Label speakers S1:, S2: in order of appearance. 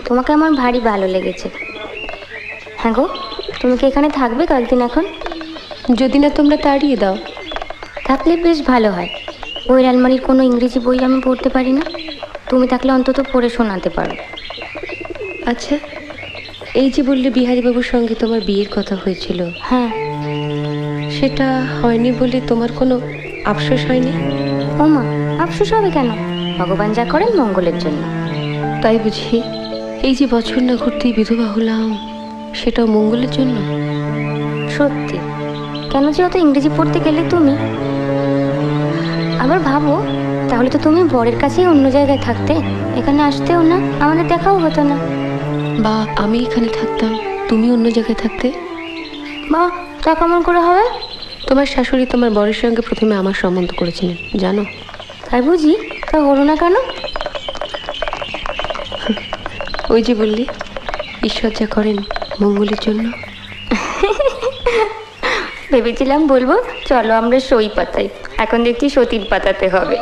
S1: তোমাকে আমার ভারী ভালো লেগেছে। হ্যাঁ গো, তুমি কি এখানে থাকবে কয়েকদিন এখন?
S2: যদি না তোমরা তাড়িয়ে দাও।
S1: থাকলে বেশ ভালো হয়। বইয়ের আলমারির কোনো ইংরেজি বই আমি পড়তে পারি না, তুমি থাকলে অন্তত পড়ে শোনাতে পারো।
S2: আচ্ছা, এই যে বললে বিহারীবাবুর সঙ্গে তোমার বিয়ের কথা হয়েছিল,
S1: হ্যাঁ,
S2: সেটা হয়নি বলে তোমার কোনো আফসোস হয়নি?
S1: ও মা, আফসোস হবে কেন? ভগবান যা করেন মঙ্গলের জন্য।
S2: তাই বুঝি? এই যে বছর না ঘুরতেই বিধবা হলাম, সেটাও মঙ্গলের জন্য?
S1: সত্যি। কেন যে অত ইংরেজি পড়তে গেলে তুমি? আবার ভাবো, তাহলে তো তুমি বরের কাছেই অন্য জায়গায় থাকতে, এখানে আসতেও না, আমাদের দেখাও হতো না।
S2: বা আমি এখানে থাকতাম, তুমি অন্য জায়গায় থাকতে।
S1: বা তা কেমন করে হবে?
S2: তোমার শাশুড়ি তোমার বরের সঙ্গে প্রথমে আমার সম্বন্ধ করেছিলেন, জানো?
S1: তাই বুঝি? তা হলো না কেন?
S2: ওই যে বললি ঈশ্বর যা করেন মঙ্গলের জন্য।
S1: ভেবেছিলাম বলবো চলো আমরা সই পাতাই, এখন দেখছি সতীর পাতাতে হবে।